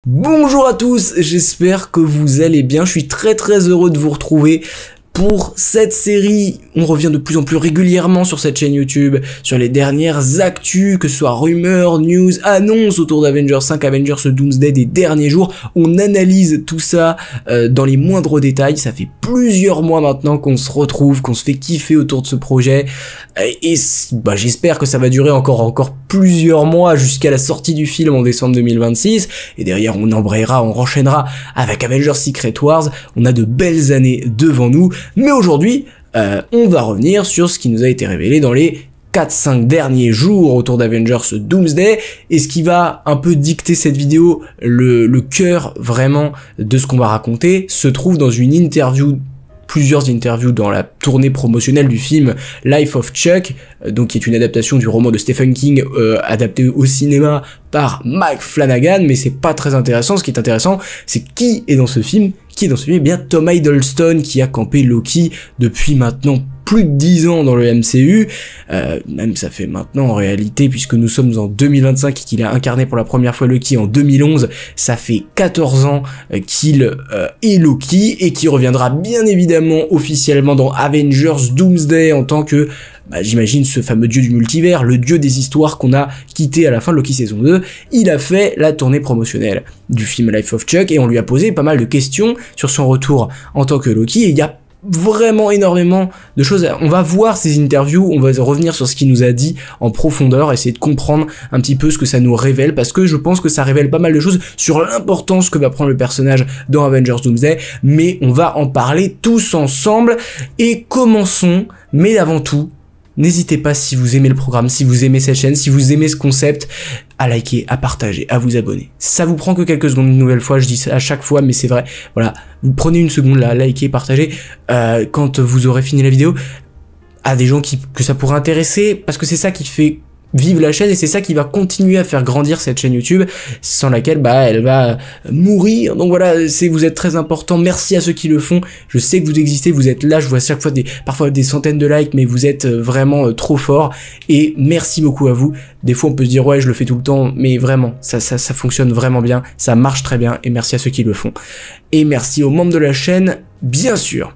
Bonjour à tous, j'espère que vous allez bien, je suis très heureux de vous retrouver pour cette série. On revient de plus en plus régulièrement sur cette chaîne YouTube, sur les dernières actus, que ce soit rumeurs, news, annonces autour d'Avengers 5, Avengers Doomsday des derniers jours. On analyse tout ça dans les moindres détails. Ça fait plusieurs mois maintenant qu'on se retrouve, qu'on se fait kiffer autour de ce projet. Et j'espère que ça va durer encore plusieurs mois jusqu'à la sortie du film en décembre 2026. Et derrière, on embrayera, on enchaînera avec Avengers Secret Wars. On a de belles années devant nous. Mais aujourd'hui, on va revenir sur ce qui nous a été révélé dans les 4-5 derniers jours autour d'Avengers Doomsday, et ce qui va un peu dicter cette vidéo, le cœur vraiment de ce qu'on va raconter, se trouve dans plusieurs interviews dans la tournée promotionnelle du film Life of Chuck, donc qui est une adaptation du roman de Stephen King, adapté au cinéma par Mike Flanagan. Mais c'est pas très intéressant. Ce qui est intéressant, c'est qui est dans ce film. Eh bien, Tom Hiddleston, qui a campé Loki depuis maintenant plus de 10 ans dans le MCU, même ça fait maintenant en réalité, puisque nous sommes en 2025 et qu'il a incarné pour la première fois Loki en 2011, ça fait 14 ans qu'il est Loki, et qui reviendra bien évidemment officiellement dans Avengers Doomsday en tant que, j'imagine, ce fameux dieu du multivers, le dieu des histoires qu'on a quitté à la fin de Loki saison 2. Il a fait la tournée promotionnelle du film Life of Chuck, et on lui a posé pas mal de questions sur son retour en tant que Loki, et il y a vraiment énormément de choses. On va voir ces interviews, on va revenir sur ce qu'il nous a dit en profondeur, essayer de comprendre un petit peu ce que ça nous révèle, parce que je pense que ça révèle pas mal de choses sur l'importance que va prendre le personnage dans Avengers Doomsday. Mais on va en parler tous ensemble, et commençons, mais avant tout, n'hésitez pas, si vous aimez le programme, si vous aimez cette chaîne, si vous aimez ce concept, à liker, à partager, à vous abonner. Ça vous prend que quelques secondes, une nouvelle fois, je dis ça à chaque fois, mais c'est vrai. Voilà, vous prenez une seconde là, liker, partager, quand vous aurez fini la vidéo, à des gens que ça pourrait intéresser, parce que c'est ça qui fait vivre la chaîne, et c'est ça qui va continuer à faire grandir cette chaîne YouTube, sans laquelle elle va mourir. Donc voilà, vous êtes très important. Merci à ceux qui le font. Je sais que vous existez, vous êtes là, je vois chaque fois parfois des centaines de likes, mais vous êtes vraiment trop forts, et merci beaucoup à vous. Des fois on peut se dire ouais, je le fais tout le temps, mais vraiment ça fonctionne vraiment bien, ça marche très bien, et merci à ceux qui le font. Et merci aux membres de la chaîne, bien sûr.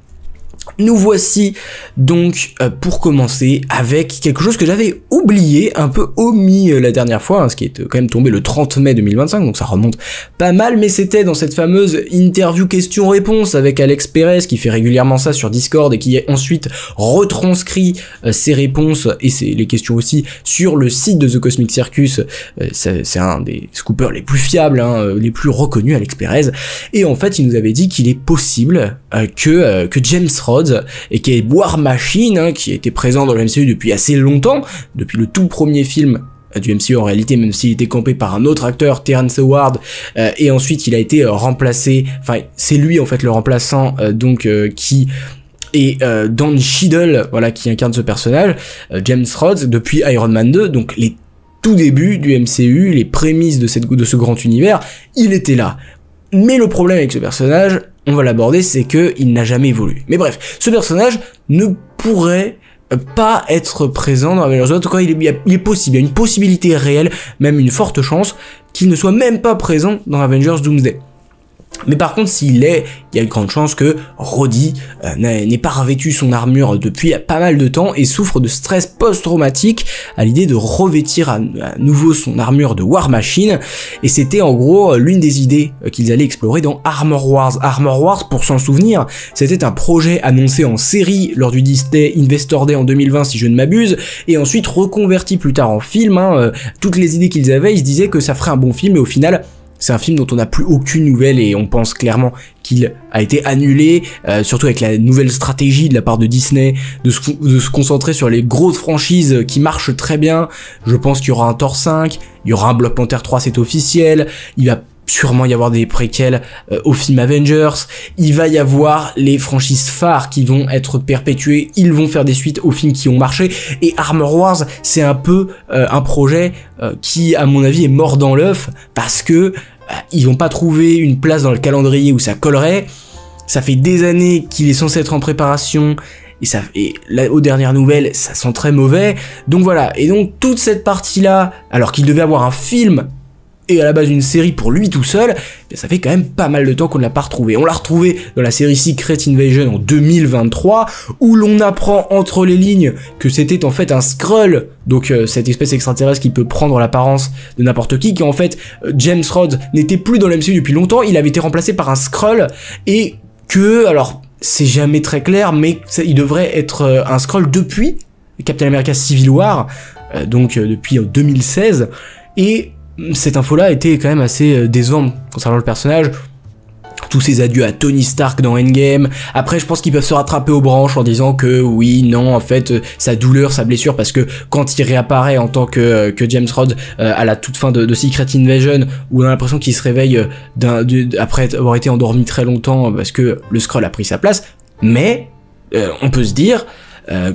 Nous voici donc pour commencer avec quelque chose que j'avais oublié, un peu omis la dernière fois, ce qui est quand même tombé le 30 mai 2025, donc ça remonte pas mal, mais c'était dans cette fameuse interview questions-réponses avec Alex Perez, qui fait régulièrement ça sur Discord et qui ensuite retranscrit ses réponses et les questions aussi sur le site de The Cosmic Circus. C'est un des scoopers les plus fiables, les plus reconnus, Alex Perez, et en fait il nous avait dit qu'il est possible que James Rhodes, et qui est War Machine, qui a été présent dans le MCU depuis assez longtemps, depuis le tout premier film du MCU en réalité, même s'il était campé par un autre acteur, Terrence Howard, et ensuite il a été remplacé, enfin c'est lui en fait le remplaçant, qui est Don Cheadle, voilà, qui incarne ce personnage, James Rhodes, depuis Iron Man 2, donc les tout débuts du MCU, les prémices de ce grand univers, il était là. Mais le problème avec ce personnage, on va l'aborder, c'est que il n'a jamais évolué. Mais bref, ce personnage ne pourrait pas être présent dans Avengers 2. En tout cas, il est possible, il y a une possibilité réelle, même une forte chance, qu'il ne soit même pas présent dans Avengers Doomsday. Mais par contre, il y a une grande chance que Rhodey n'ait pas revêtu son armure depuis pas mal de temps et souffre de stress post-traumatique à l'idée de revêtir à nouveau son armure de War Machine. Et c'était en gros l'une des idées qu'ils allaient explorer dans Armor Wars. Armor Wars, pour s'en souvenir, c'était un projet annoncé en série lors du Disney Investor Day en 2020, si je ne m'abuse, et ensuite reconverti plus tard en film. Toutes les idées qu'ils avaient, ils se disaient que ça ferait un bon film, et au final, c'est un film dont on n'a plus aucune nouvelle, et on pense clairement qu'il a été annulé, surtout avec la nouvelle stratégie de la part de Disney de se concentrer sur les grosses franchises qui marchent très bien. Je pense qu'il y aura un Thor 5, il y aura un Black Panther 3, c'est officiel, il va sûrement y avoir des préquels au film Avengers, il va y avoir les franchises phares qui vont être perpétuées, ils vont faire des suites aux films qui ont marché, et Armor Wars, c'est un peu un projet qui, à mon avis, est mort dans l'œuf, parce que ils vont pas trouvé une place dans le calendrier où ça collerait. Ça fait des années qu'il est censé être en préparation, et là, aux dernières nouvelles, ça sent très mauvais. Donc voilà, et donc toute cette partie-là, alors qu'il devait avoir un film et à la base une série pour lui tout seul, eh ça fait quand même pas mal de temps qu'on ne l'a pas retrouvé. On l'a retrouvé dans la série Secret Invasion en 2023, où l'on apprend entre les lignes que c'était en fait un Skrull, donc cette espèce extraterrestre qui peut prendre l'apparence de n'importe qui en fait, James Rhodes n'était plus dans le MCU depuis longtemps, il avait été remplacé par un Skrull, et que, alors, c'est jamais très clair, mais il devrait être un Skrull depuis Captain America Civil War, donc depuis 2016, et cette info-là était quand même assez décevante concernant le personnage. Tous ces adieux à Tony Stark dans Endgame. Après, je pense qu'ils peuvent se rattraper aux branches en disant que oui, non, en fait, sa douleur, sa blessure, parce que quand il réapparaît en tant que James Rhodes à la toute fin de Secret Invasion, où on a l'impression qu'il se réveille après avoir été endormi très longtemps parce que le Skrull a pris sa place. Mais on peut se dire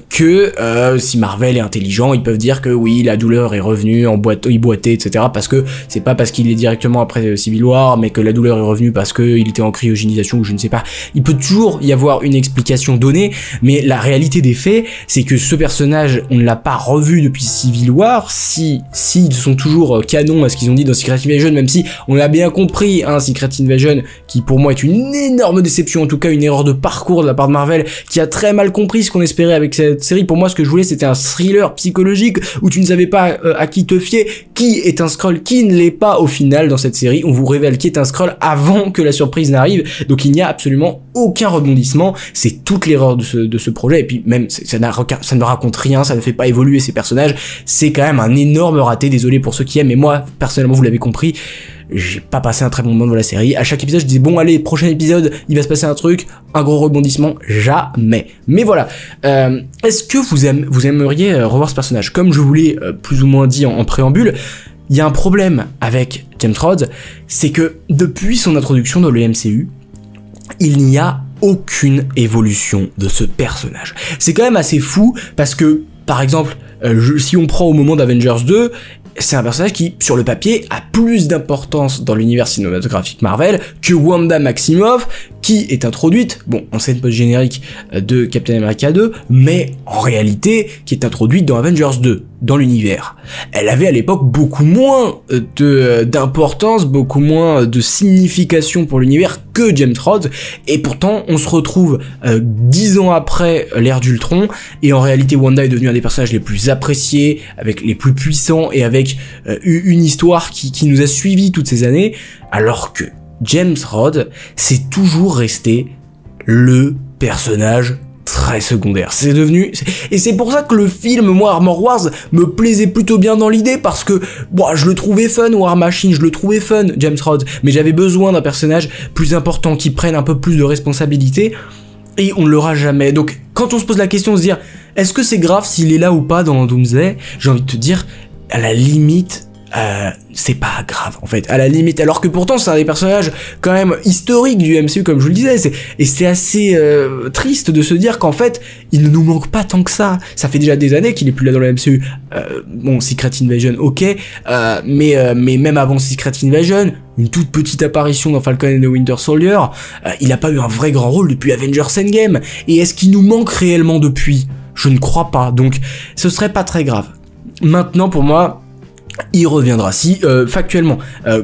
que si Marvel est intelligent, ils peuvent dire que oui, la douleur est revenue il boitait, etc. Parce que c'est pas parce qu'il est directement après Civil War, mais que la douleur est revenue parce que il était en cryogénisation ou je ne sais pas. Il peut toujours y avoir une explication donnée, mais la réalité des faits, c'est que ce personnage, on ne l'a pas revu depuis Civil War. S'ils sont toujours canons à ce qu'ils ont dit dans Secret Invasion, même si on l'a bien compris, hein, Secret Invasion, qui pour moi est une énorme déception, en tout cas une erreur de parcours de la part de Marvel, qui a très mal compris ce qu'on espérait avec cette série. Pour moi, ce que je voulais, c'était un thriller psychologique où tu ne savais pas à qui te fier, qui est un Skrull, qui ne l'est pas au final dans cette série. On vous révèle qui est un Skrull avant que la surprise n'arrive, donc il n'y a absolument aucun rebondissement. C'est toute l'erreur de ce projet, et puis même ça ne raconte rien, ça ne fait pas évoluer ces personnages. C'est quand même un énorme raté, désolé pour ceux qui aiment, mais moi, personnellement, vous l'avez compris, j'ai pas passé un très bon moment dans la série. À chaque épisode, je disais, bon, allez, prochain épisode, il va se passer un truc, un gros rebondissement, jamais. Mais voilà. Est-ce que vous aimeriez revoir ce personnage? Comme je vous l'ai plus ou moins dit en préambule, il y a un problème avec James Rhodes, c'est que depuis son introduction dans le MCU, il n'y a aucune évolution de ce personnage. C'est quand même assez fou, parce que, par exemple, si on prend au moment d'Avengers 2, c'est un personnage qui, sur le papier, a plus d'importance dans l'univers cinématographique Marvel que Wanda Maximoff, qui est introduite, bon, en scène post-générique de Captain America 2, mais en réalité, qui est introduite dans Avengers 2, dans l'univers. Elle avait à l'époque beaucoup moins d'importance, beaucoup moins de signification pour l'univers que James Rhodes, et pourtant, on se retrouve 10 ans après l'ère d'Ultron, et en réalité, Wanda est devenue un des personnages les plus appréciés, avec les plus puissants, et avec une histoire qui nous a suivis toutes ces années, alors que James Rhodes, c'est toujours resté le personnage très secondaire. C'est devenu... Et c'est pour ça que le film, moi, Armor Wars, me plaisait plutôt bien dans l'idée, parce que, bon, je le trouvais fun, War Machine, je le trouvais fun, James Rhodes, mais j'avais besoin d'un personnage plus important, qui prenne un peu plus de responsabilité, et on ne l'aura jamais. Donc, quand on se pose la question de se dire, est-ce que c'est grave s'il est là ou pas dans Doomsday? J'ai envie de te dire, à la limite, c'est pas grave en fait, à la limite, alors que pourtant c'est un des personnages quand même historiques du MCU, comme je vous le disais, et c'est assez triste de se dire qu'en fait il ne nous manque pas tant que ça fait déjà des années qu'il est plus là dans le MCU. Bon, Secret Invasion, ok, mais même avant Secret Invasion, une toute petite apparition dans Falcon and the Winter Soldier, il a pas eu un vrai grand rôle depuis Avengers Endgame, et est-ce qu'il nous manque réellement depuis? Je ne crois pas, donc ce serait pas très grave. Maintenant, pour moi, il reviendra. Si, factuellement,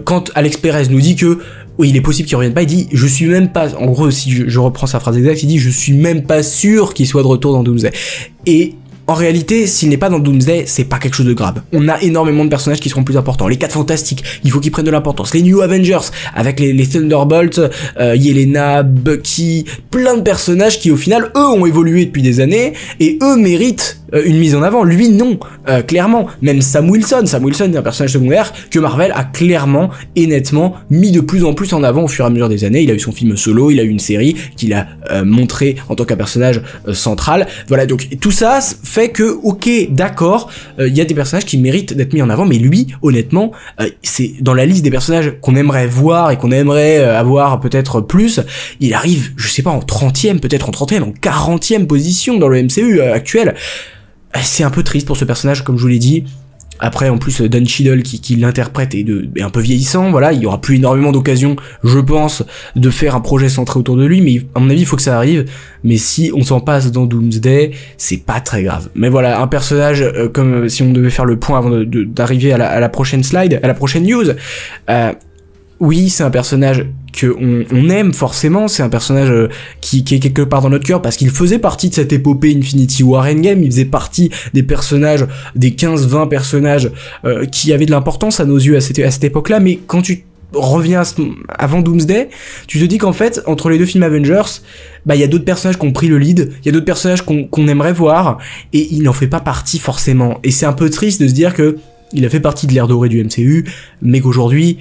quand Alex Perez nous dit que oui, il est possible qu'il revienne pas, il dit, je suis même pas, en gros, si je reprends sa phrase exacte, il dit, je suis même pas sûr qu'il soit de retour dans Doomsday. Et en réalité, s'il n'est pas dans Doomsday, c'est pas quelque chose de grave. On a énormément de personnages qui seront plus importants. Les 4 Fantastiques, il faut qu'ils prennent de l'importance. Les New Avengers, avec les Thunderbolts, Yelena, Bucky, plein de personnages qui au final, eux, ont évolué depuis des années, et eux méritent une mise en avant. Lui, non, clairement. Même Sam Wilson est un personnage secondaire que Marvel a clairement et nettement mis de plus en plus en avant au fur et à mesure des années. Il a eu son film solo, il a eu une série qu'il a montré en tant qu'un personnage central. Voilà, donc tout ça fait que, ok, d'accord, il y a des personnages qui méritent d'être mis en avant, mais lui, honnêtement, c'est dans la liste des personnages qu'on aimerait voir et qu'on aimerait avoir peut-être plus, il arrive, je sais pas, en 30e, peut-être en 30e, en 40e position dans le MCU actuel. C'est un peu triste pour ce personnage, comme je vous l'ai dit. Après, en plus, Don Cheadle qui l'interprète est un peu vieillissant, voilà, il y aura plus énormément d'occasions, je pense, de faire un projet centré autour de lui, mais à mon avis, il faut que ça arrive, mais si on s'en passe dans Doomsday, c'est pas très grave. Mais voilà, un personnage, comme si on devait faire le point avant d'arriver à la prochaine slide, à la prochaine news, oui, c'est un personnage que on aime forcément, c'est un personnage qui est quelque part dans notre cœur parce qu'il faisait partie de cette épopée Infinity War Endgame, il faisait partie des personnages, des 15-20 personnages qui avaient de l'importance à nos yeux à cette époque-là, mais quand tu reviens avant Doomsday, tu te dis qu'en fait, entre les deux films Avengers, bah il y a d'autres personnages qui ont pris le lead, il y a d'autres personnages qu'on aimerait voir, et il n'en fait pas partie forcément, et c'est un peu triste de se dire que il a fait partie de l'ère dorée du MCU, mais qu'aujourd'hui,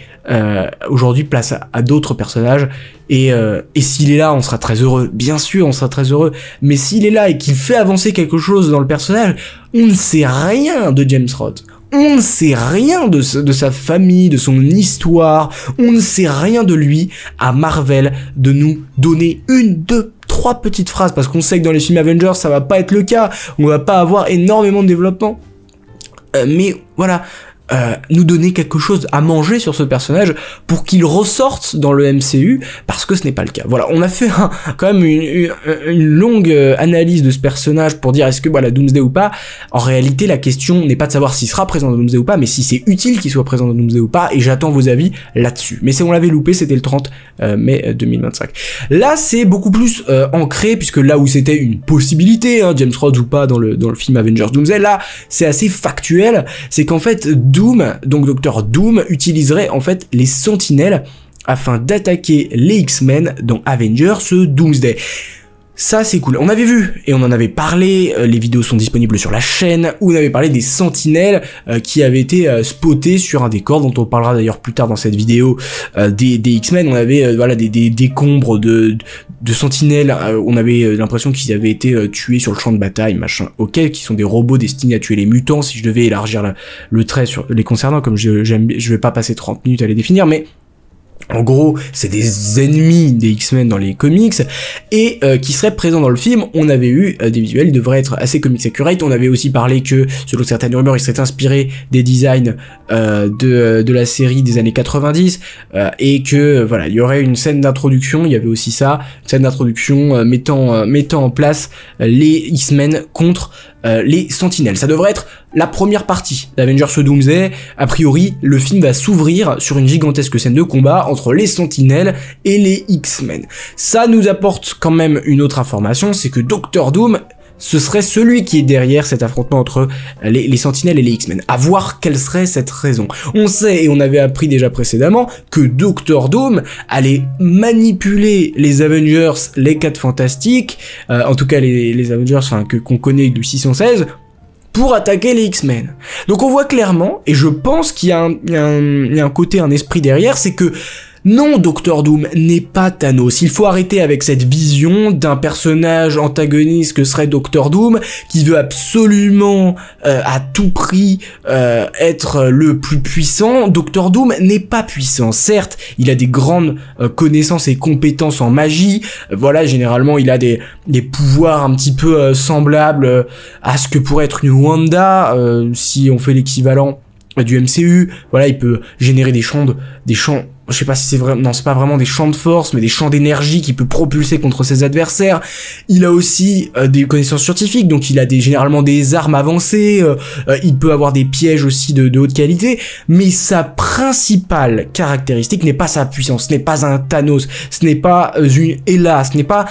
place à d'autres personnages, et s'il est là, on sera très heureux. Bien sûr, on sera très heureux, mais s'il est là et qu'il fait avancer quelque chose dans le personnage, on ne sait rien de James Roth. On ne sait rien de sa famille, de son histoire, on ne sait rien de lui, à Marvel de nous donner 1, 2, 3 petites phrases, parce qu'on sait que dans les films Avengers, ça va pas être le cas, on va pas avoir énormément de développement. Mais voilà, nous donner quelque chose à manger sur ce personnage pour qu'il ressorte dans le MCU, parce que ce n'est pas le cas. Voilà, on a fait quand même une longue analyse de ce personnage pour dire est-ce que voilà Doomsday ou pas. En réalité, la question n'est pas de savoir s'il sera présent dans Doomsday ou pas, mais si c'est utile qu'il soit présent dans Doomsday ou pas, et j'attends vos avis là-dessus. Mais si on l'avait loupé, c'était le 30 mai 2025. Là, c'est beaucoup plus ancré, puisque là où c'était une possibilité, hein, James Roth ou pas dans le film Avengers Doomsday, là, c'est assez factuel, c'est qu'en fait, Doom, donc Dr Doom, utiliserait en fait les Sentinelles afin d'attaquer les X-Men dans Avengers Doomsday. Ça c'est cool, on avait vu et on en avait parlé, les vidéos sont disponibles sur la chaîne où on avait parlé des sentinelles qui avaient été spotées sur un décor dont on parlera d'ailleurs plus tard dans cette vidéo des X-Men. On avait voilà des décombres de sentinelles, on avait l'impression qu'ils avaient été tués sur le champ de bataille, machin, ok, qui sont des robots destinés à tuer les mutants, si je devais élargir le trait sur les concernant, comme je vais pas passer 30 minutes à les définir, mais en gros, c'est des ennemis des X-Men dans les comics, et qui seraient présents dans le film. On avait eu des visuels, ils devraient être assez comics accurate. On avait aussi parlé que, selon certaines rumeurs, ils seraient inspirés des designs de la série des années 90, et que, voilà, il y aurait une scène d'introduction, il y avait aussi ça, une scène d'introduction mettant en place les X-Men contre les Sentinelles. Ça devrait être la première partie d'Avengers Doomsday. A priori, le film va s'ouvrir sur une gigantesque scène de combat entre les Sentinelles et les X-Men. Ça nous apporte quand même une autre information, c'est que Dr Doom, ce serait celui qui est derrière cet affrontement entre les Sentinelles et les X-Men. À voir quelle serait cette raison. On sait, et on avait appris déjà précédemment, que Dr Doom allait manipuler les Avengers, les 4 Fantastiques, en tout cas les Avengers qu'on connaît du 616, pour attaquer les X-Men. Donc on voit clairement, et je pense qu'il y a un côté, un esprit derrière, c'est que non, Dr Doom n'est pas Thanos. Il faut arrêter avec cette vision d'un personnage antagoniste que serait Dr Doom, qui veut absolument à tout prix être le plus puissant. Dr Doom n'est pas puissant. Certes, il a des grandes connaissances et compétences en magie. Voilà, généralement, il a des pouvoirs un petit peu semblables à ce que pourrait être une Wanda, si on fait l'équivalent du MCU. Voilà, il peut générer des champs, je sais pas si c'est vrai, non, c'est pas vraiment des champs de force, mais des champs d'énergie qu'il peut propulser contre ses adversaires. Il a aussi des connaissances scientifiques, donc il a généralement des armes avancées, il peut avoir des pièges aussi de haute qualité, mais sa principale caractéristique n'est pas sa puissance, ce n'est pas un Thanos, ce n'est pas une Hela, ce n'est pas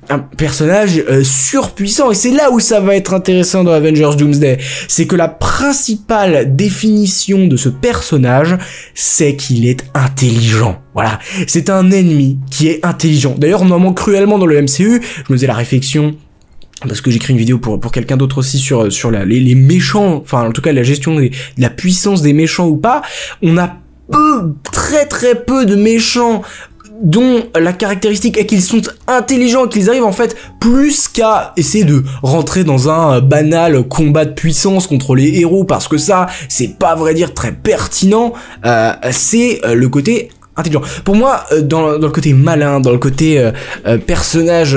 un personnage surpuissant, et c'est là où ça va être intéressant dans Avengers Doomsday, c'est que la principale définition de ce personnage, c'est qu'il est intelligent. Voilà, c'est un ennemi qui est intelligent. D'ailleurs, on en manque cruellement dans le MCU. Je me faisais la réflexion, parce que j'écris une vidéo pour quelqu'un d'autre aussi sur les méchants, enfin en tout cas la gestion de la puissance des méchants ou pas. On a très peu de méchants dont la caractéristique est qu'ils sont intelligents, qu'ils arrivent en fait plus qu'à essayer de rentrer dans un banal combat de puissance contre les héros, parce que ça, c'est pas à vrai dire très pertinent, c'est le côté intelligent. Pour moi, dans le côté malin, dans le côté personnage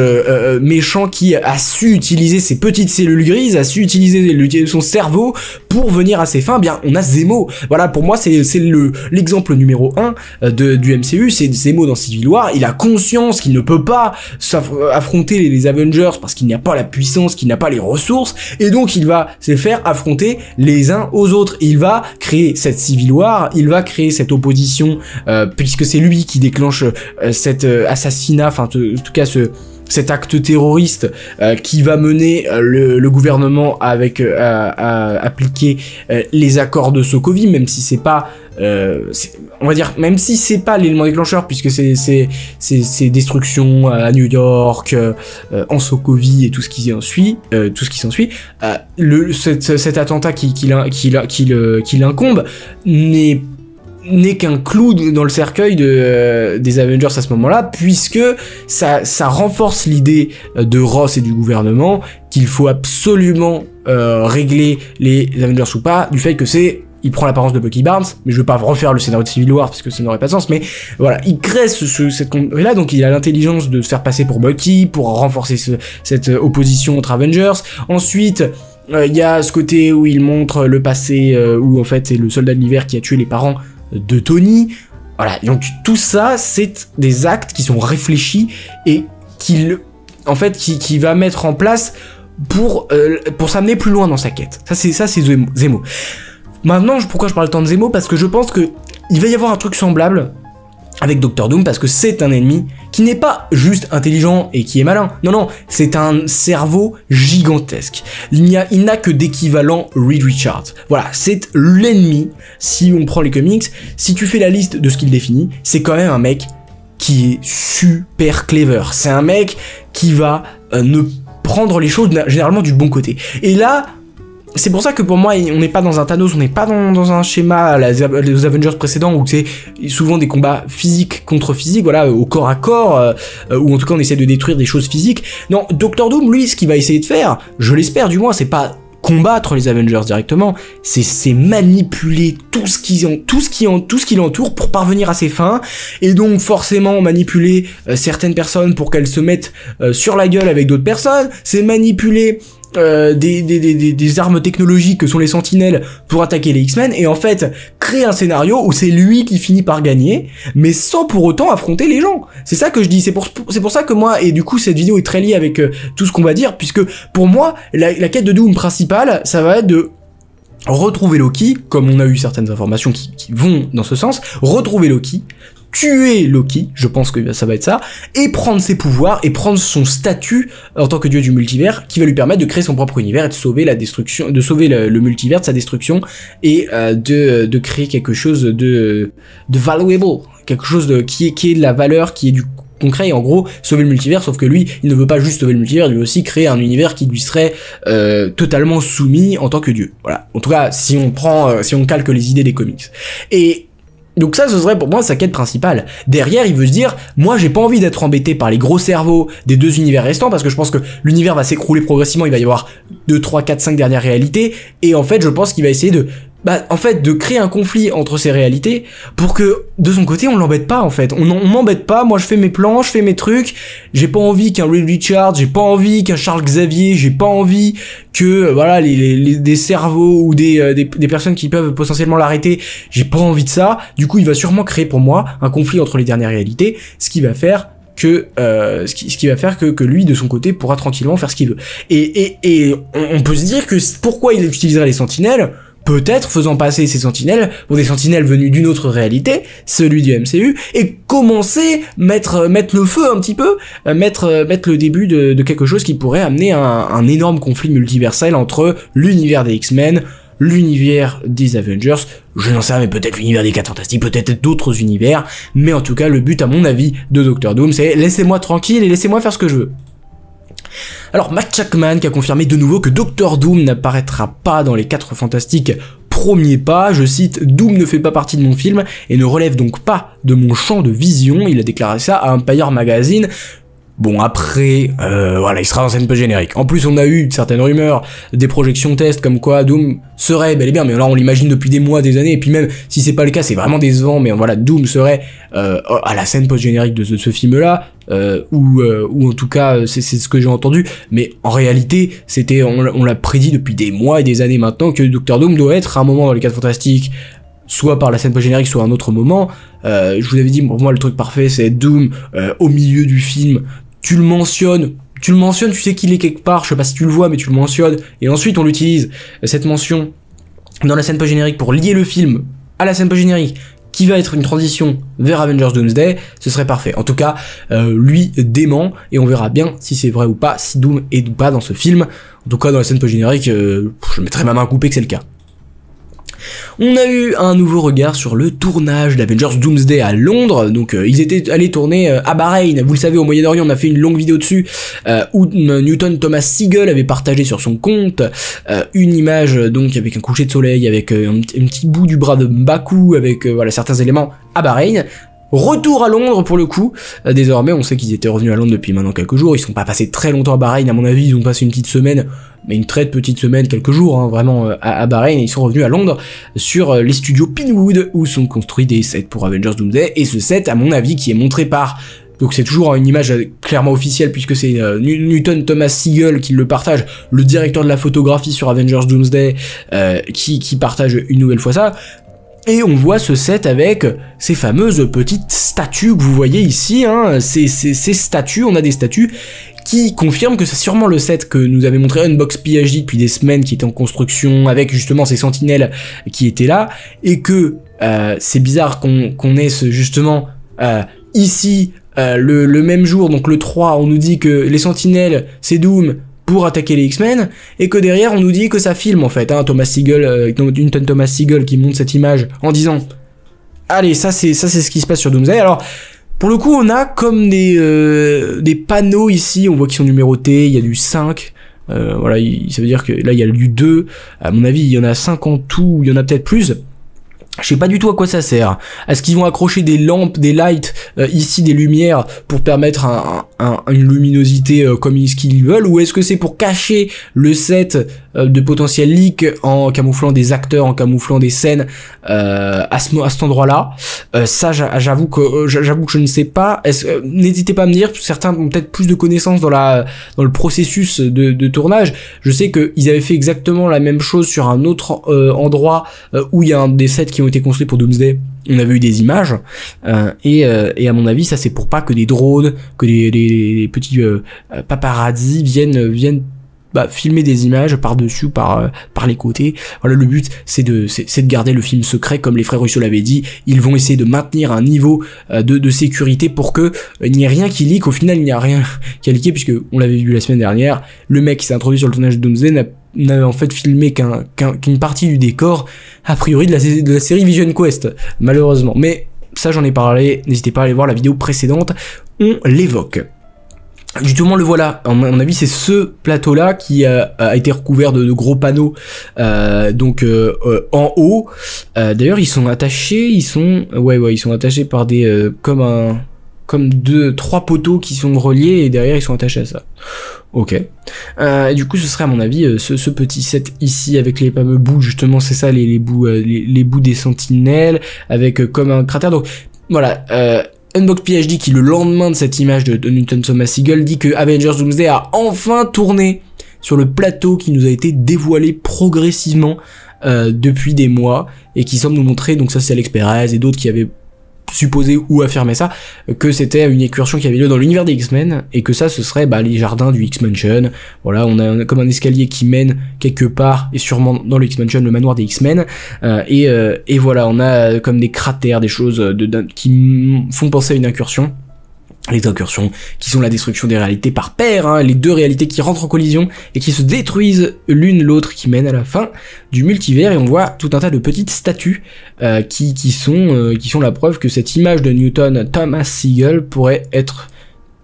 méchant qui a su utiliser ses petites cellules grises, a su utiliser son cerveau pour venir à ses fins, bien on a Zemo. Voilà, pour moi c'est l'exemple numéro 1 du MCU, c'est Zemo dans Civil War. Il a conscience qu'il ne peut pas affronter les Avengers parce qu'il n'y a pas la puissance, qu'il n'a pas les ressources, et donc il va se faire affronter les uns aux autres. Il va créer cette Civil War, il va créer cette opposition, puisque c'est lui qui déclenche cet assassinat, enfin en tout cas cet acte terroriste qui va mener le gouvernement à appliquer les accords de Sokovie, même si c'est pas on va dire, même si c'est pas l'élément déclencheur, puisque c'est destruction à New York, en Sokovie et tout ce qui s'ensuit, cet attentat qui l'incombe n'est qu'un clou dans le cercueil des Avengers à ce moment-là, puisque ça renforce l'idée de Ross et du gouvernement qu'il faut absolument régler les Avengers ou pas, du fait que il prend l'apparence de Bucky Barnes, mais je veux pas refaire le scénario de Civil War parce que ça n'aurait pas de sens, mais voilà, il crée cette connerie-là, donc il a l'intelligence de se faire passer pour Bucky, pour renforcer cette opposition entre Avengers. Ensuite, il y a ce côté où il montre le passé, où en fait c'est le soldat de l'hiver qui a tué les parents de Tony. Voilà, donc tout ça, c'est des actes qui sont réfléchis et qui va mettre en place pour s'amener plus loin dans sa quête. Ça c'est Zemo. Maintenant, pourquoi je parle tant de Zemo? Parce que je pense que il va y avoir un truc semblable avec Doctor Doom, parce que c'est un ennemi qui n'est pas juste intelligent et qui est malin. Non, c'est un cerveau gigantesque. Il n'a que d'équivalent Reed Richards. Voilà, c'est l'ennemi. Si on prend les comics, si tu fais la liste de ce qu'il définit, c'est quand même un mec qui est super clever. C'est un mec qui va ne prendre les choses généralement du bon côté. Et là, c'est pour ça que pour moi, on n'est pas dans un Thanos, on n'est pas dans un schéma les Avengers précédents où c'est souvent des combats physiques contre physiques, voilà, au corps à corps, où en tout cas on essaie de détruire des choses physiques. Non, Doctor Doom, lui, ce qu'il va essayer de faire, je l'espère du moins, c'est pas combattre les Avengers directement, c'est manipuler tout ce qui l'entoure pour parvenir à ses fins, et donc forcément manipuler certaines personnes pour qu'elles se mettent sur la gueule avec d'autres personnes, c'est manipuler des armes technologiques que sont les sentinelles pour attaquer les X-Men, et en fait créer un scénario où c'est lui qui finit par gagner, mais sans pour autant affronter les gens. C'est ça que je dis, c'est pour ça que moi, et du coup cette vidéo est très liée avec tout ce qu'on va dire, puisque pour moi la quête de Doom principale, ça va être de retrouver Loki, comme on a eu certaines informations qui vont dans ce sens, retrouver Loki, tuer Loki, je pense que ça va être ça, et prendre ses pouvoirs, et prendre son statut en tant que dieu du multivers, qui va lui permettre de créer son propre univers, et de sauver la destruction, de sauver le multivers de sa destruction, et de créer quelque chose de valuable, quelque chose qui est de la valeur, qui est du concret, et en gros sauver le multivers, sauf que lui il ne veut pas juste sauver le multivers, il veut aussi créer un univers qui lui serait totalement soumis en tant que dieu. Voilà, en tout cas si on calque les idées des comics. Et donc ça, ce serait pour moi sa quête principale. Derrière, il veut se dire, moi j'ai pas envie d'être embêté par les gros cerveaux des deux univers restants, parce que je pense que l'univers va s'écrouler progressivement, il va y avoir 2, 3, 4, 5 dernières réalités, et en fait je pense qu'il va essayer de créer un conflit entre ces réalités pour que de son côté on l'embête pas, en fait. On m'embête pas, moi je fais mes plans, je fais mes trucs, j'ai pas envie qu'un Reed Richards, j'ai pas envie qu'un Charles Xavier, j'ai pas envie que voilà des cerveaux ou des personnes qui peuvent potentiellement l'arrêter, j'ai pas envie de ça. Du coup il va sûrement créer pour moi un conflit entre les dernières réalités, ce qui va faire que lui de son côté pourra tranquillement faire ce qu'il veut. Et on peut se dire que pourquoi il utiliserait les sentinelles, peut-être faisant passer ces sentinelles pour des sentinelles venues d'une autre réalité, celui du MCU, et commencer mettre le feu un petit peu, mettre le début de quelque chose qui pourrait amener un énorme conflit multiversel entre l'univers des X-Men, l'univers des Avengers, je n'en sais rien, mais peut-être l'univers des 4 Fantastiques, peut-être d'autres univers, mais en tout cas le but à mon avis de Doctor Doom, c'est laissez-moi tranquille et laissez-moi faire ce que je veux. Alors Matt Shakman qui a confirmé de nouveau que Doctor Doom n'apparaîtra pas dans les 4 Fantastiques, premier pas, je cite, Doom ne fait pas partie de mon film et ne relève donc pas de mon champ de vision, il a déclaré ça à Empire Magazine. Bon après, voilà, il sera en scène post-générique. En plus, on a eu certaines rumeurs, des projections tests comme quoi Doom serait bel et bien, mais là on l'imagine depuis des mois, des années, et puis même si c'est pas le cas, c'est vraiment décevant, mais voilà, Doom serait à la scène post-générique de ce film-là, ou en tout cas c'est ce que j'ai entendu, mais en réalité, on l'a prédit depuis des mois et des années maintenant que Dr Doom doit être à un moment dans les 4 Fantastiques, soit par la scène post-générique, soit à un autre moment. Je vous avais dit, pour moi le truc parfait c'est Doom au milieu du film, tu le mentionnes, tu sais qu'il est quelque part, je sais pas si tu le vois, mais tu le mentionnes, et ensuite on l'utilise, cette mention, dans la scène post-générique pour lier le film à la scène post-générique, qui va être une transition vers Avengers Doomsday, ce serait parfait. En tout cas, lui dément, et on verra bien si c'est vrai ou pas, si Doom est ou pas dans ce film. En tout cas, dans la scène post-générique, je mettrais ma main coupée que c'est le cas. On a eu un nouveau regard sur le tournage d'Avengers Doomsday à Londres, donc ils étaient allés tourner à Bahreïn, vous le savez, au Moyen-Orient, on a fait une longue vidéo dessus, où Newton Thomas Sigel avait partagé sur son compte une image donc avec un coucher de soleil, avec un petit bout du bras de Baku, avec voilà certains éléments à Bahreïn. Retour à Londres pour le coup, désormais on sait qu'ils étaient revenus à Londres depuis maintenant quelques jours, ils sont pas passés très longtemps à Bahreïn, à mon avis ils ont passé une petite semaine, mais une très petite semaine, quelques jours hein, vraiment à Bahreïn, et ils sont revenus à Londres sur les studios Pinewood où sont construits des sets pour Avengers Doomsday, et ce set à mon avis qui est montré par, donc c'est toujours une image clairement officielle puisque c'est Newton Thomas Sigel qui le partage, le directeur de la photographie sur Avengers Doomsday qui partage une nouvelle fois ça. Et on voit ce set avec ces fameuses petites statues que vous voyez ici, hein, ces statues, on a des statues qui confirment que c'est sûrement le set que nous avait montré Unbox PhD depuis des semaines, qui était en construction, avec justement ces sentinelles qui étaient là, et que c'est bizarre qu'on ait justement ici le même jour, donc le 3, on nous dit que les sentinelles c'est Doom pour attaquer les X-Men, et que derrière on nous dit que ça filme en fait, hein, Thomas Sigel, Newton Thomas Sigel qui montre cette image en disant allez ça c'est ce qui se passe sur Doomsday. Alors pour le coup on a comme des panneaux ici, on voit qu'ils sont numérotés, il y a du 5, voilà, ça veut dire que là il y a du 2, à mon avis il y en a 5 en tout, il y en a peut-être plus. Je sais pas du tout à quoi ça sert. Est-ce qu'ils vont accrocher des lampes, des lights, ici des lumières pour permettre une luminosité comme ce qu'ils veulent, ou est-ce que c'est pour cacher le set de potentiel leak en camouflant des acteurs, en camouflant des scènes à cet endroit-là. Ça, j'avoue que je ne sais pas. N'hésitez pas à me dire. Certains ont peut-être plus de connaissances dans le processus de tournage. Je sais qu'ils avaient fait exactement la même chose sur un autre endroit où il y a des sets qui ont été construits pour Doomsday. On avait eu des images et à mon avis ça c'est pour pas que des drones, que les petits paparazzi viennent filmer des images par-dessus, par les côtés. Voilà, le but c'est de garder le film secret, comme les frères Russo l'avaient dit. Ils vont essayer de maintenir un niveau de sécurité pour que il n'y ait rien qui leak. Au final il n'y a rien qui a leaké, puisque on l'avait vu la semaine dernière, le mec qui s'est introduit sur le tournage de Doomsday n'a en fait filmé qu'une partie du décor, a priori de la série Vision Quest, malheureusement. Mais ça j'en ai parlé, n'hésitez pas à aller voir la vidéo précédente, on l'évoque. Justement le voilà, à mon avis c'est ce plateau là qui a été recouvert de gros panneaux en haut. D'ailleurs ils sont attachés, ils sont attachés par des comme 2-3 poteaux qui sont reliés, et derrière ils sont attachés à ça. Ok. Et du coup ce serait à mon avis ce petit set ici avec les fameux bouts, justement c'est ça, les bouts des sentinelles avec comme un cratère. Donc voilà, Unbox PhD qui le lendemain de cette image de Newton Thomas Sigel dit que Avengers Doomsday a enfin tourné sur le plateau qui nous a été dévoilé progressivement depuis des mois, et qui semble nous montrer, donc ça c'est Alex Perez et d'autres qui avaient supposé ou affirmé ça, que c'était une incursion qui avait lieu dans l'univers des X-Men, et que ça ce serait les jardins du X-Mansion. Voilà, on a comme un escalier qui mène quelque part, et sûrement dans le X-Mansion, le manoir des X-Men, et voilà, on a comme des cratères, des choses qui font penser à une incursion. Les incursions qui sont la destruction des réalités par paire, hein, les deux réalités qui rentrent en collision et qui se détruisent l'une l'autre, qui mènent à la fin du multivers. Et on voit tout un tas de petites statues qui sont la preuve que cette image de Newton Thomas Sigel pourrait être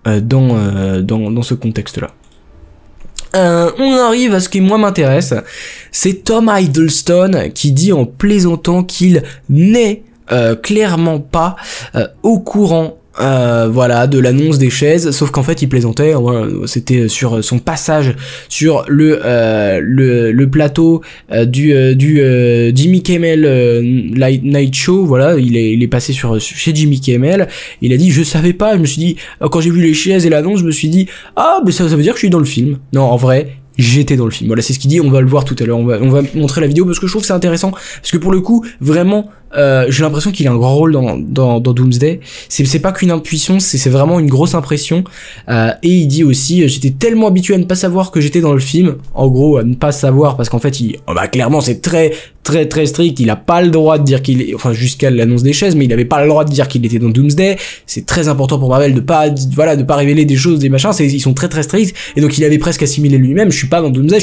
dans ce contexte-là. On arrive à ce qui moi m'intéresse, c'est Tom Hiddleston qui dit en plaisantant qu'il n'est clairement pas au courant voilà, de l'annonce des chaises, sauf qu'en fait il plaisantait, voilà, c'était sur son passage sur le plateau du Jimmy Kimmel Night Show, voilà, il est passé chez Jimmy Kimmel, il a dit je savais pas, je me suis dit, quand j'ai vu les chaises et l'annonce, je me suis dit, ah mais ça veut dire que je suis dans le film. Non, en vrai, j'étais dans le film. Voilà, c'est ce qu'il dit, on va le voir tout à l'heure, on va montrer la vidéo parce que je trouve que c'est intéressant, parce que pour le coup, vraiment, j'ai l'impression qu'il a un grand rôle dans Doomsday. C'est pas qu'une intuition, c'est vraiment une grosse impression. Et il dit aussi, j'étais tellement habitué à ne pas savoir que j'étais dans le film. En gros, à ne pas savoir, parce qu'en fait, clairement, c'est très strict. Il a pas le droit de dire qu'il est, enfin, jusqu'à l'annonce des chaises, mais il avait pas le droit de dire qu'il était dans Doomsday. C'est très important pour Marvel de pas révéler des choses, des machins. Ils sont très stricts. Et donc, il avait presque assimilé lui-même. Je suis pas dans Doomsday.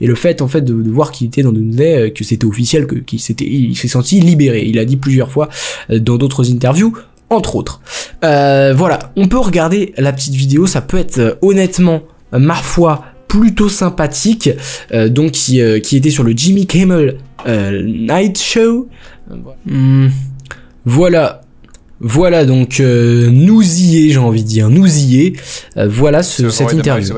Et le fait, en fait, de voir qu'il était dans Doomsday, que c'était officiel, il s'est senti libéré. Il a dit plusieurs fois dans d'autres interviews, entre autres. Voilà, on peut regarder la petite vidéo, ça peut être honnêtement, ma foi, plutôt sympathique. Donc qui était sur le Jimmy Kimmel Night Show. Voilà donc nous y est, j'ai envie de dire, nous y est. Voilà cette interview.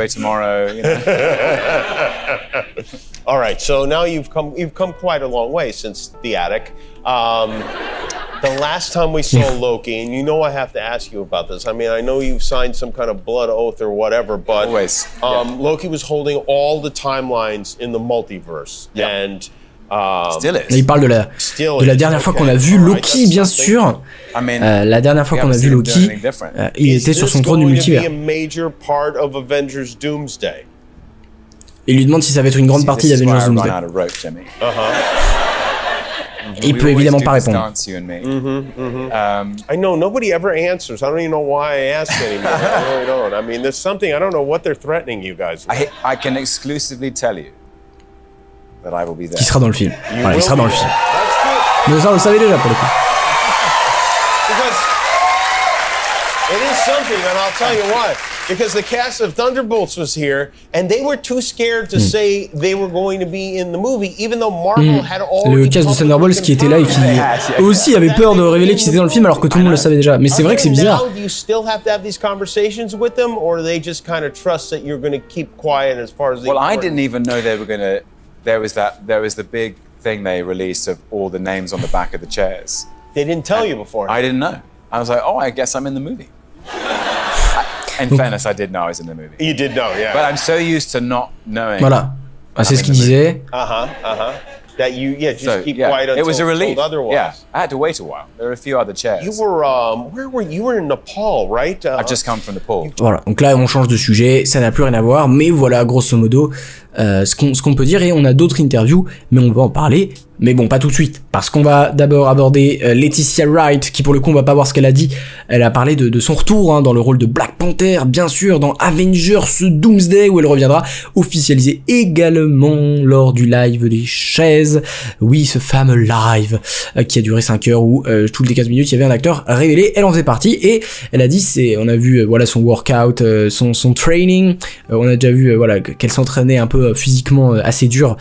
All right, so now you've come quite a long way since The Attic. The last time we saw Loki, and you know I have to ask you about this. I mean, I know you've signed some kind of blood oath or whatever, but Loki was holding all the timelines in the multiverse, and il parle de la dernière fois qu'on a vu Loki, bien sûr. La dernière fois qu'on a vu Loki, il était sur son trône du multivers. Il lui demande si ça va être une grande partie d'Avengers Doomsday. Il peut évidemment pas répondre. I know nobody ever answers. I don't even know why I ask anymore. I really don't. I mean, there's something, I don't know what they're threatening you guys with. I can exclusively tell you that I will be there. Qui sera dans le film. Voilà, il sera dans le film. Mais ça, vous le savez déjà pour le coup. Because it is something, and I'll tell you why. Because the cast of Thunderbolts was here, and they were too scared to say they were going to be in the movie, even though Marvel had already. Le cast de Thunderbolts qui était là et qui aussi avait peur de révéler qu'ils étaient dans le film alors que tout le monde le savait déjà. Mais c'est vrai que c'est bizarre. Do you still have to have these conversations with them, or do they just kind of trust that you're going to keep quiet as far as the? Well, I didn't even know they were going to. There was the big thing they released of all the names on the back of the chairs. They didn't tell you before. I didn't know. I was like, oh, I guess I'm in the movie. In fairness, I did know I was in the movie. You did know, yeah. But I'm so used to not knowing. Voilà. C'est ce qu'il disait. That you, just keep quiet until it was a relief. Told otherwise. Yeah, I had to wait a while. There were a few other chairs. You were, where were you? You were in Nepal, right? I've just come from Nepal. Voilà. Donc là, on change de sujet. Ça n'a plus rien à voir. Mais voilà, grosso modo, ce qu'on peut dire. Et on a d'autres interviews, mais on va en parler. Mais bon, pas tout de suite, parce qu'on va d'abord aborder Letitia Wright, qui pour le coup on va pas voir ce qu'elle a dit. Elle a parlé de son retour dans le rôle de Black Panther, bien sûr, dans Avengers Doomsday, où elle reviendra officialiser également lors du live des chaises. Oui, ce fameux live qui a duré 5 heures, où toutes les 15 minutes il y avait un acteur révélé, elle en faisait partie, et elle a dit, on a vu voilà son workout, son training, on a déjà vu voilà qu'elle s'entraînait un peu physiquement assez dur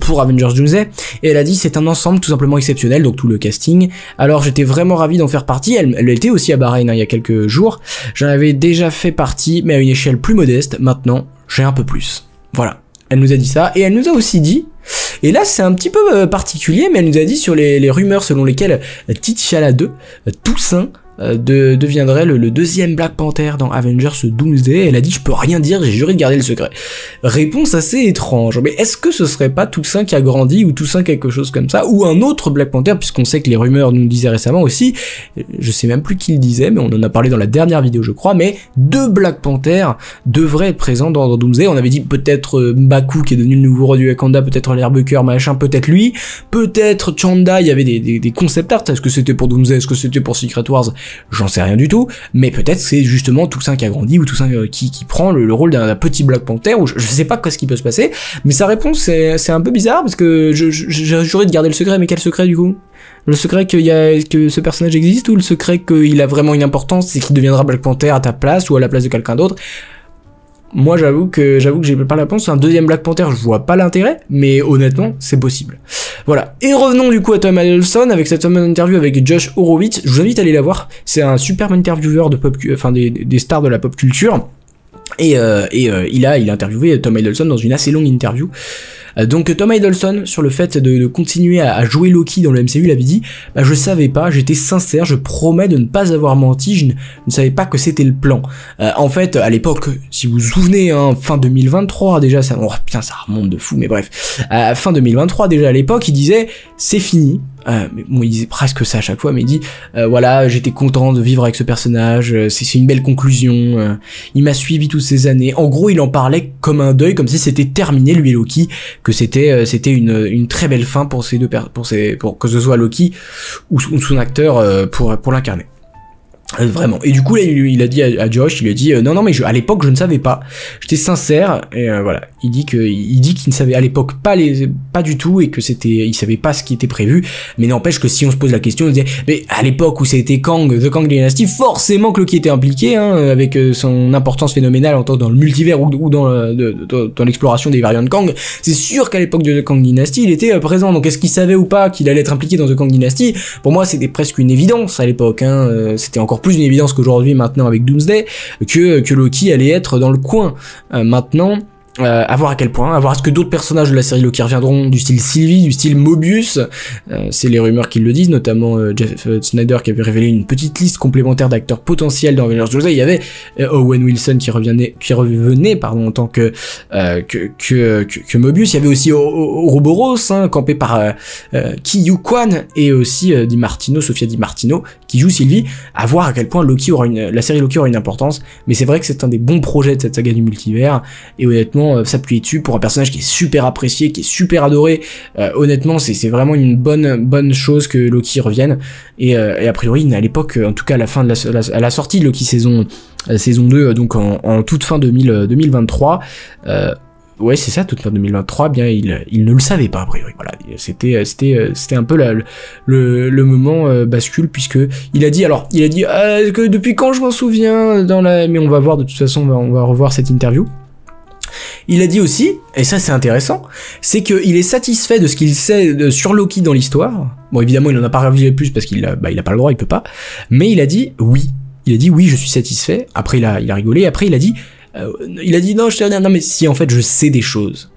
pour Avengers Doomsday, et elle a dit c'est un ensemble tout simplement exceptionnel, donc tout le casting. Alors j'étais vraiment ravi d'en faire partie. Elle était aussi à Bahreïn il y a quelques jours. J'en avais déjà fait partie, mais à une échelle plus modeste. Maintenant, j'ai un peu plus. Voilà. Elle nous a dit ça, et elle nous a aussi dit, et là c'est un petit peu particulier, mais elle nous a dit sur les rumeurs selon lesquelles T'Challa 2, Toussaint, deviendrait le deuxième Black Panther dans Avengers Doomsday. Elle a dit je peux rien dire, j'ai juré de garder le secret. Réponse assez étrange. Mais est-ce que ce serait pas Toussaint qui a grandi, ou Toussaint quelque chose comme ça, ou un autre Black Panther, puisqu'on sait que les rumeurs nous disaient récemment aussi, je sais même plus qui le disait, mais on en a parlé dans la dernière vidéo je crois, mais 2 Black Panther devraient être présents dans Doomsday. On avait dit peut-être Mbaku qui est devenu le nouveau roi du Wakanda, peut-être l'Airbucker machin, peut-être lui, peut-être Chanda. Il y avait des concept art. Est-ce que c'était pour Doomsday, est-ce que c'était pour Secret Wars? J'en sais rien du tout, mais peut-être c'est justement Toussaint qui a grandi, ou Toussaint qui prend le rôle d'un petit Black Panther, ou je sais pas ce qui peut se passer, mais sa réponse c'est un peu bizarre, parce que j'ai juré de garder le secret, mais quel secret du coup? Le secret que ce personnage existe, ou le secret qu'il a vraiment une importance et qu'il deviendra Black Panther à ta place, ou à la place de quelqu'un d'autre? Moi, j'avoue que j'ai pas la réponse. Un deuxième Black Panther, je vois pas l'intérêt, mais honnêtement, c'est possible. Voilà. Et revenons du coup à Tom Hiddleston avec cette fameuse interview avec Josh Horowitz. Je vous invite à aller la voir. C'est un superbe intervieweur de des stars de la pop culture. Et il a interviewé Tom Hiddleston dans une assez longue interview. Donc Tom Hiddleston, sur le fait de continuer à jouer Loki dans le MCU, il avait dit je savais pas, j'étais sincère, je promets de ne pas avoir menti, je ne savais pas que c'était le plan. En fait, à l'époque, si vous vous souvenez, fin 2023 déjà, ça remonte de fou, mais bref, fin 2023 déjà à l'époque, il disait c'est fini. Mais bon, il disait presque ça à chaque fois, mais il dit voilà, j'étais content de vivre avec ce personnage, c'est une belle conclusion, il m'a suivi toutes ces années. En gros, il en parlait comme un deuil, comme si c'était terminé, lui et Loki, que c'était une très belle fin pour ces deux pour que ce soit Loki ou son acteur pour l'incarner. Vraiment. Et du coup là il a dit à Josh, il lui a dit non mais à l'époque je ne savais pas, j'étais sincère, et voilà, il dit qu'il ne savait à l'époque pas du tout, et que il savait pas ce qui était prévu, mais n'empêche que si on se pose la question, on se dit mais à l'époque où c'était The Kang Dynasty, forcément que Loki était impliqué, avec son importance phénoménale en tant que dans le multivers ou dans l'exploration des variants de Kang, c'est sûr qu'à l'époque de The Kang Dynasty il était présent. Donc est-ce qu'il savait ou pas qu'il allait être impliqué dans The Kang Dynasty? Pour moi c'était presque une évidence à l'époque, c'était encore plus une évidence qu'aujourd'hui maintenant avec Doomsday, que Loki allait être dans le coin. Maintenant, à voir à quel point, à voir est-ce que d'autres personnages de la série Loki reviendront, du style Sylvie, du style Mobius, c'est les rumeurs qui le disent, notamment Jeff Snyder qui avait révélé une petite liste complémentaire d'acteurs potentiels dans Avengers Doomsday. Il y avait Owen Wilson qui revenait en tant que Mobius. Il y avait aussi Ouroboros, campé par Ki-Yu Kwan, et aussi Sophia Di Martino qui joue Sylvie. À voir à quel point la série Loki aura une importance, mais c'est vrai que c'est un des bons projets de cette saga du multivers, et honnêtement s'appuyer dessus pour un personnage qui est super apprécié, qui est super adoré, honnêtement c'est vraiment une bonne chose que Loki revienne, et a priori à l'époque, en tout cas à la fin à la sortie de Loki saison 2, donc en toute fin 2023, ouais c'est ça, toute fin 2023, bien il ne le savait pas a priori. Voilà, c'était un peu le moment bascule, puisque il a dit que depuis quand je m'en souviens mais on va voir, de toute façon on va revoir cette interview. Il a dit aussi, et ça c'est intéressant, c'est qu'il est satisfait de ce qu'il sait sur Loki dans l'histoire. Bon évidemment il en a pas révélé plus parce qu'il a pas le droit, il peut pas, mais il a dit oui, je suis satisfait. Après il a rigolé, après il a dit non mais si, en fait je sais des choses,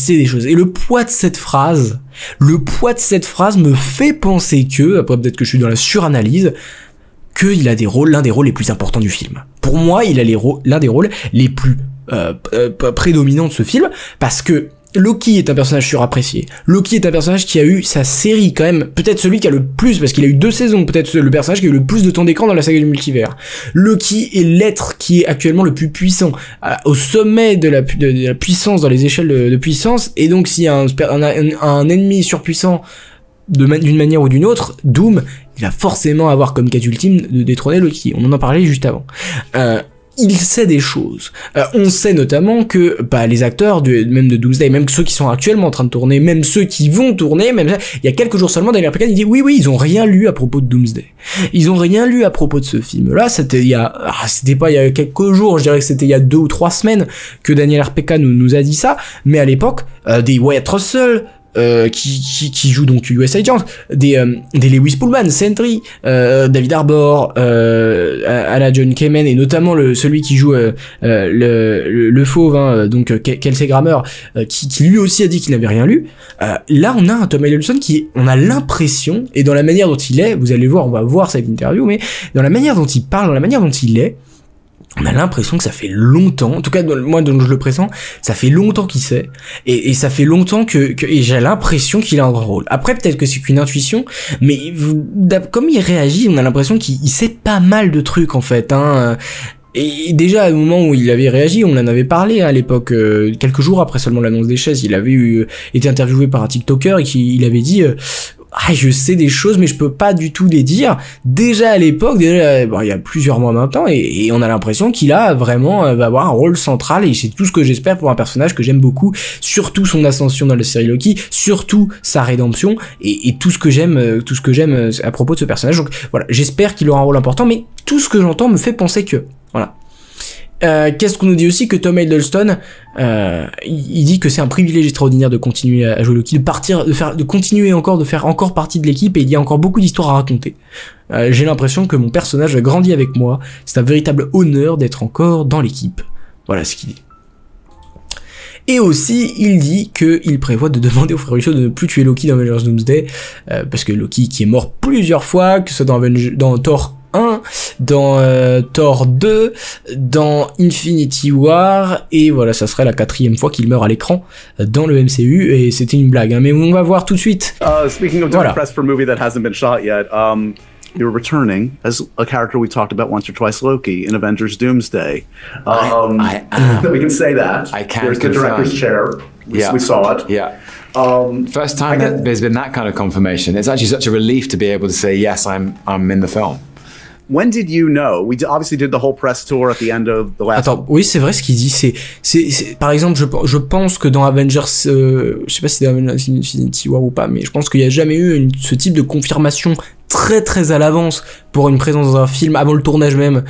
et le poids de cette phrase me fait penser que, après peut-être que je suis dans la suranalyse, qu'il a l'un des rôles les plus importants du film. Pour moi il a l'un des rôles les plus prédominant de ce film, parce que Loki est un personnage surapprécié. Loki est un personnage qui a eu sa série quand même, peut-être celui qui a le plus, parce qu'il a eu 2 saisons, peut-être le personnage qui a eu le plus de temps d'écran dans la saga du multivers. Loki est l'être qui est actuellement le plus puissant, au sommet de la puissance, dans les échelles de puissance, et donc s'il y a un ennemi surpuissant d'une manière ou d'une autre, Doom, il va forcément avoir comme quête ultime de détrôner Loki. On en parlait juste avant. Il sait des choses. On sait notamment que les acteurs même de Doomsday, même ceux qui sont actuellement en train de tourner, même ceux qui vont tourner, même il y a quelques jours seulement, Daniel Arpecan il dit oui ils ont rien lu à propos de Doomsday. Ils ont rien lu à propos de ce film-là. C'était pas il y a quelques jours, je dirais que c'était il y a 2 ou 3 semaines que Daniel Arpecan nous a dit ça, mais à l'époque des Wyatt Russell, qui joue donc US Agent, des Lewis Pullman, Sentry, David Harbour, Anna John Kamen, et notamment celui qui joue le fauve, donc Kelsey Grammer, qui lui aussi a dit qu'il n'avait rien lu. Là on a un Tom Hiddleston on a l'impression, et dans la manière dont il est, vous allez voir, on va voir cette interview, mais dans la manière dont il parle, dans la manière dont il est, on a l'impression que ça fait longtemps, en tout cas moi dont je le pressens, ça fait longtemps qu'il sait, et ça fait longtemps et j'ai l'impression qu'il a un grand rôle. Après peut-être que c'est qu'une intuition, mais comme il réagit, on a l'impression qu'il sait pas mal de trucs en fait, Et déjà, au moment où il avait réagi, on en avait parlé à l'époque, quelques jours après seulement l'annonce des chaises, il avait été interviewé par un TikToker, et il avait dit je sais des choses mais je peux pas du tout les dire. Déjà à l'époque, il y a plusieurs mois maintenant, et on a l'impression qu'il va avoir un rôle central, et c'est tout ce que j'espère pour un personnage que j'aime beaucoup, surtout son ascension dans la série Loki, surtout sa rédemption, et tout ce que j'aime à propos de ce personnage. Donc voilà, j'espère qu'il aura un rôle important, mais tout ce que j'entends me fait penser que voilà. Qu'est-ce qu'on nous dit aussi que Tom Hiddleston, il dit que c'est un privilège extraordinaire de continuer à jouer Loki, de continuer encore, de faire encore partie de l'équipe, et il y a encore beaucoup d'histoires à raconter. J'ai l'impression que mon personnage a grandi avec moi. C'est un véritable honneur d'être encore dans l'équipe. Voilà ce qu'il dit. Et aussi, il dit qu'il prévoit de demander aux frères Russo de ne plus tuer Loki dans Avengers Doomsday, parce que Loki qui est mort plusieurs fois, que ce soit dans Thor 1, dans Thor 2, dans Infinity War, et voilà, ça serait la 4e fois qu'il meurt à l'écran dans le MCU, et c'était une blague, hein, mais on va voir tout de suite. Speaking of different press for a movie that hasn't been shot yet, you're returning as a character we talked about once or twice, Loki, in Avengers Doomsday. I am. We can say that. I can There's confirm. the director's chair. We saw it. Yeah. First time that there's been that kind of confirmation. It's actually such a relief to be able to say, yes, I'm in the film. When did you know? We obviously did the whole press tour at the end of the last. Attends, oui, c'est vrai ce qu'il dit. C'est par exemple, je pense que dans Avengers, je sais pas si c'est Avengers Infinity War ou pas, mais je pense qu'il y a jamais eu ce type de confirmation très très à l'avance pour une présence dans un film avant le tournage même,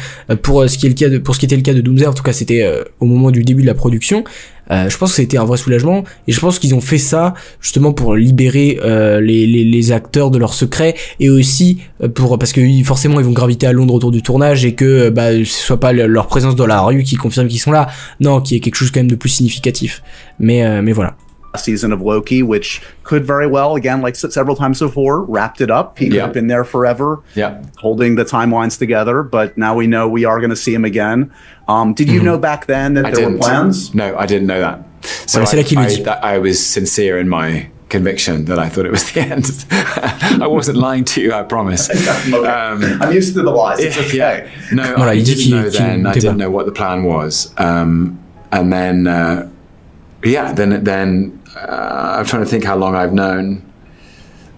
pour ce qui était le cas de Doomsday. En tout cas, c'était au moment du début de la production. Je pense que c'était un vrai soulagement, et je pense qu'ils ont fait ça justement pour libérer les acteurs de leurs secrets, et aussi parce que forcément ils vont graviter à Londres autour du tournage, et que ce soit pas leur présence dans la rue qui confirme qu'ils sont là, non, qu'il y ait quelque chose quand même de plus significatif. Mais voilà. Season of Loki, which could very well, again, like several times before, wrapped it up. He could have been there forever, holding the timelines together. But now we know we are going to see him again. Did you know back then that there were plans? No, I didn't know that. So I was sincere in my conviction that I thought it was the end. I wasn't lying to you, I promise. I'm used to the lies. It's okay. No, I didn't know then. I didn't know what the plan was. And then, then I'm trying to think how long I've known.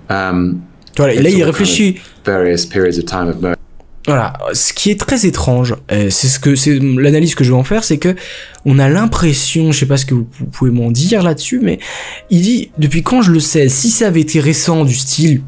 Voilà, et là il réfléchit. Various periods of time of knowing. Voilà, ce qui est très étrange, c'est l'analyse que je vais en faire, c'est que on a l'impression, je sais pas ce que vous pouvez m'en dire là-dessus, mais il dit, depuis quand je le sais, si ça avait été récent du style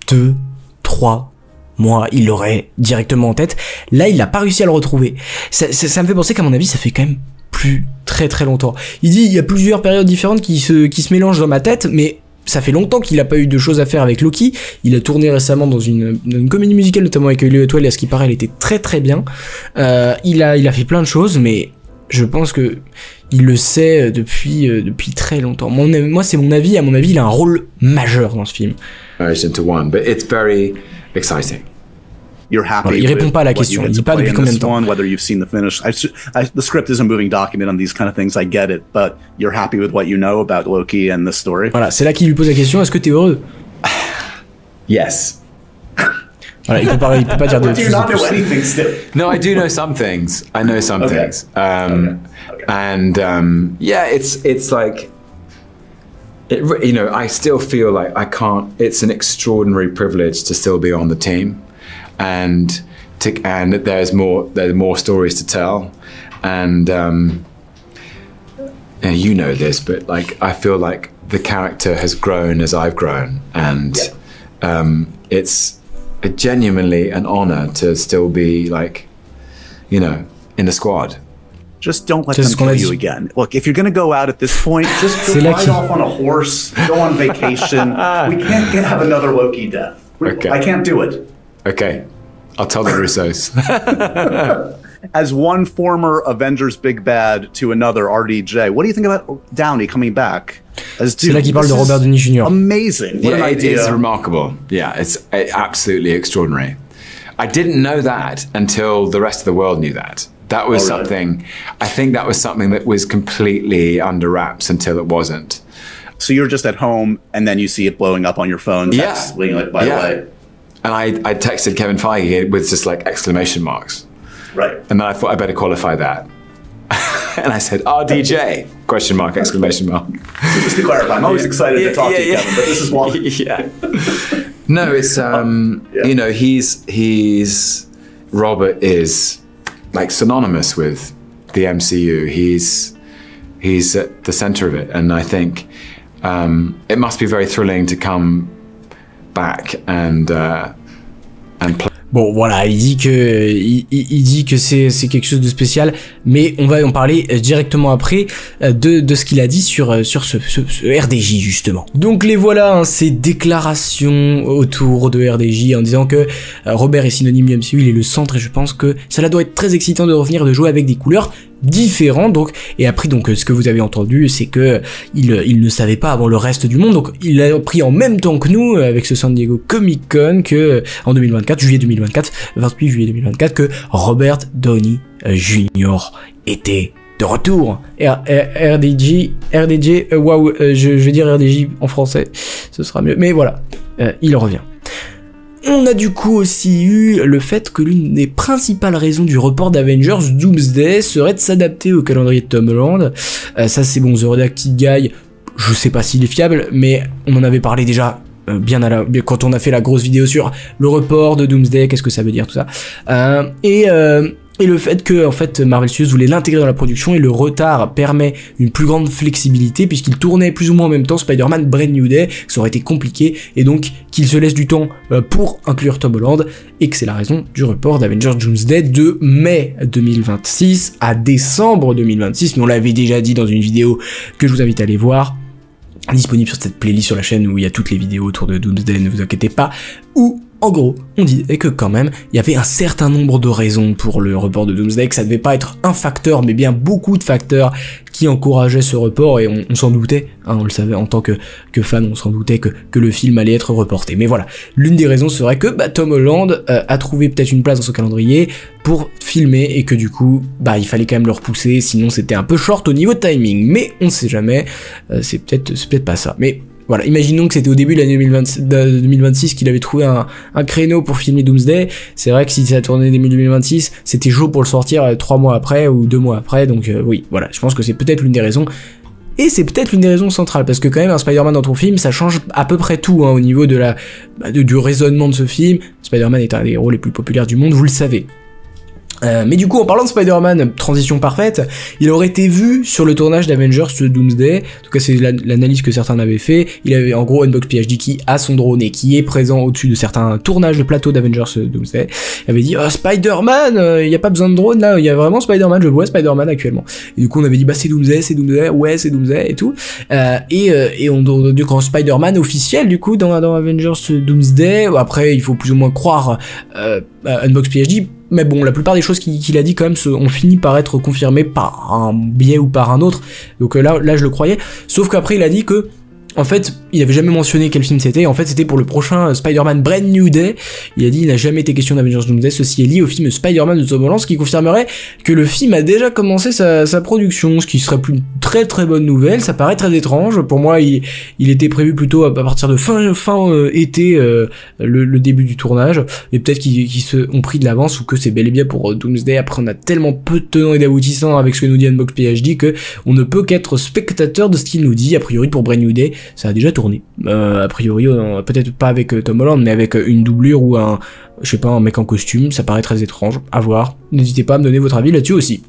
2, 3 mois, il l'aurait directement en tête. Là, il n'a pas réussi à le retrouver. Ça me fait penser qu'à mon avis, ça fait quand même plus très très longtemps. Il dit, il y a plusieurs périodes différentes qui se mélangent dans ma tête, mais ça fait longtemps qu'il a pas eu de choses à faire avec Loki. Il a tourné récemment dans une comédie musicale, notamment avec Elliot Well, et à ce qui paraît, elle était très très bien. Il a fait plein de choses, mais je pense que il le sait depuis très longtemps. Moi, c'est mon avis. À mon avis, il a un rôle majeur dans ce film. To one, but it's very exciting. You're happy. Voilà, il répond pas à la question. Il dit pas depuis combien de temps. Whether you've seen the finish. The script is a moving document on these kind of things. I get it, but you're happy with what you know about Loki and the story. Voilà, c'est là qu'il lui pose la question. Est-ce que t'es heureux? Yes. Voilà, il peut pas dire de. Do you not know anything still? No, I do know some things. I know some things. And yeah, it's like. You know, I still feel like I can't. It's an extraordinary privilege to still be on the team. And there's more stories to tell, and you know this, but like I feel like the character has grown as I've grown, and it's genuinely an honor to still be like, you know, in the squad. Just don't let them kill you again. Look, if you're going to go out at this point, just go ride off on a horse, go on vacation. We can't have another Loki death. Okay. I can't do it. Okay, I'll tell the Russos. As one former Avengers big bad to another, RDJ, what do you think about Downey coming back? C'est là qu'il parle de Robert Downey Jr. Amazing. What an idea. It's remarkable. Yeah, it's absolutely extraordinary. I didn't know that until the rest of the world knew that. That was something, I think that was something that was completely under wraps until it wasn't. So you're just at home and then you see it blowing up on your phone. Being like, by the way. And I texted Kevin Feige with just like exclamation marks. Right. And then I thought I better qualify that. And I said, RDJ, question mark, exclamation mark. So just to clarify, I'm always excited to talk to you, Kevin, but this is why. No, it's, you know, he's, Robert is like synonymous with the MCU. He's at the center of it. And I think it must be very thrilling to come back and play. Bon, voilà, il dit que c'est quelque chose de spécial, mais on va en parler directement après de ce qu'il a dit sur ce RDJ justement. Donc les voilà, hein, ces déclarations autour de RDJ en disant que Robert est synonyme du MCU, il est le centre, et je pense que cela doit être très excitant de revenir de jouer avec des couleurs différentes. Donc, et après donc ce que vous avez entendu, c'est que il ne savait pas avant le reste du monde, donc il a pris en même temps que nous avec ce San Diego Comic Con que en 2024, 28 juillet 2024, que Robert Downey Jr. était de retour. RDJ, waouh, je vais dire RDJ en français, ce sera mieux, mais voilà, il revient. On a du coup aussi eu le fait que l'une des principales raisons du report d'Avengers Doomsday serait de s'adapter au calendrier de Tom Holland. Ça c'est bon, The Redacted Guy, je sais pas s'il est fiable, mais on en avait parlé déjà bien quand on a fait la grosse vidéo sur le report de Doomsday, qu'est-ce que ça veut dire tout ça. Et le fait que en fait Marvel Studios voulait l'intégrer dans la production, et le retard permet une plus grande flexibilité puisqu'il tournait plus ou moins en même temps Spider-Man Brand New Day, ça aurait été compliqué, et donc qu'il se laisse du temps pour inclure Tom Holland, et que c'est la raison du report d'Avengers Doomsday de mai 2026 à décembre 2026, mais on l'avait déjà dit dans une vidéo que je vous invite à aller voir, disponible sur cette playlist sur la chaîne où il y a toutes les vidéos autour de Doomsday, ne vous inquiétez pas, où en gros, on disait que quand même, il y avait un certain nombre de raisons pour le report de Doomsday, que ça devait pas être un facteur, mais bien beaucoup de facteurs qui encourageaient ce report, et on s'en doutait, hein, on le savait en tant que fan, on s'en doutait que le film allait être reporté. Mais voilà, l'une des raisons serait que Tom Holland a trouvé peut-être une place dans son calendrier pour filmer, et que du coup, il fallait quand même le repousser, sinon c'était un peu short au niveau timing. Mais on sait jamais, c'est peut-être pas ça. Mais voilà, imaginons que c'était au début de l'année 2026 qu'il avait trouvé un créneau pour filmer Doomsday. C'est vrai que si ça tournait début 2026, c'était chaud pour le sortir 3 mois après ou 2 mois après. Donc oui, voilà, je pense que c'est peut-être l'une des raisons. Et c'est peut-être l'une des raisons centrales, parce que quand même un Spider-Man dans ton film, ça change à peu près tout, hein, au niveau de du raisonnement de ce film. Spider-Man est un des héros les plus populaires du monde, vous le savez. Mais du coup, en parlant de Spider-Man, transition parfaite, il aurait été vu sur le tournage d'Avengers Doomsday. En tout cas, c'est l'analyse que certains avaient fait. Il avait en gros Unbox PhD qui a son drone et qui est présent au-dessus de certains tournages de plateau d'Avengers Doomsday. Il avait dit Spider-Man, il y a pas besoin de drone là, il y a vraiment Spider-Man, je vois Spider-Man actuellement. Et du coup, on avait dit c'est Doomsday, ouais c'est Doomsday et tout. Et on dit quand Spider-Man officiel du coup dans Avengers Doomsday. Après, il faut plus ou moins croire Unbox PhD. Mais bon, la plupart des choses qu'il a dit quand même ont fini par être confirmées par un biais ou par un autre. Donc là je le croyais. Sauf qu'après il a dit que en fait, il avait jamais mentionné quel film c'était. En fait, c'était pour le prochain Spider-Man Brand New Day. Il a dit il n'a jamais été question d'Avengers Doomsday. Ceci est lié au film Spider-Man de Tom Holland, ce qui confirmerait que le film a déjà commencé sa production, ce qui serait plus une très très bonne nouvelle. Ça paraît très étrange. Pour moi, il était prévu plutôt à partir de fin été, le début du tournage. Et peut-être qu'ils se ont pris de l'avance, ou que c'est bel et bien pour Doomsday. Après, on a tellement peu de tenants et d'aboutissants avec ce que nous dit Unbox PhD que on ne peut qu'être spectateur de ce qu'il nous dit. A priori, pour Brand New Day, ça a déjà tourné. A priori, peut-être pas avec Tom Holland, mais avec une doublure ou un mec en costume. Ça paraît très étrange. À voir. N'hésitez pas à me donner votre avis là-dessus aussi.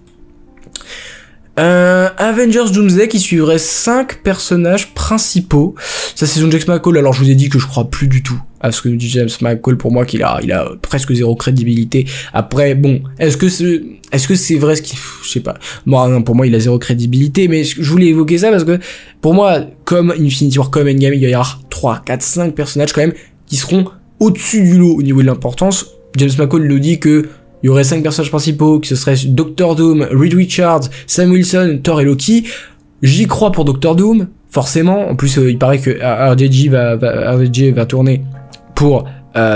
Avengers Doomsday qui suivrait 5 personnages principaux. Ça c'est James McAvoy. Alors je vous ai dit que je crois plus du tout à ce que nous dit James McAvoy. Pour moi qu'il a presque zéro crédibilité. Après bon, est-ce que c'est vrai ce qu'il, je sais pas. Bon, non, pour moi il a zéro crédibilité, mais je voulais évoquer ça parce que pour moi, comme Infinity War, comme Endgame, il y aura 3, 4, 5 personnages quand même qui seront au-dessus du lot au niveau de l'importance. James McAvoy nous dit que il y aurait 5 personnages principaux, que ce serait Doctor Doom, Reed Richards, Sam Wilson, Thor et Loki. J'y crois pour Doctor Doom, forcément. En plus, il paraît que RDJ va tourner pour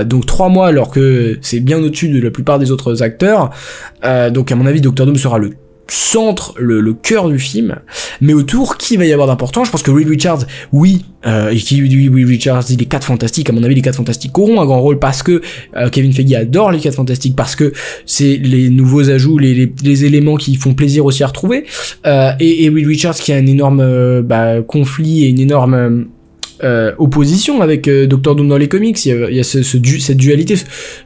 donc 3 mois, alors que c'est bien au-dessus de la plupart des autres acteurs. Donc à mon avis, Doctor Doom sera le centre, le cœur du film. Mais autour, qui va y avoir d'important? Je pense que Reed Richards, oui, et qui dit Reed Richards dit les 4 Fantastiques. À mon avis, les 4 Fantastiques auront un grand rôle parce que Kevin Feige adore les 4 Fantastiques, parce que c'est les nouveaux ajouts, les éléments qui font plaisir aussi à retrouver. Et Reed Richards qui a un énorme conflit et une énorme opposition avec Doctor Doom dans les comics. Il y a cette dualité,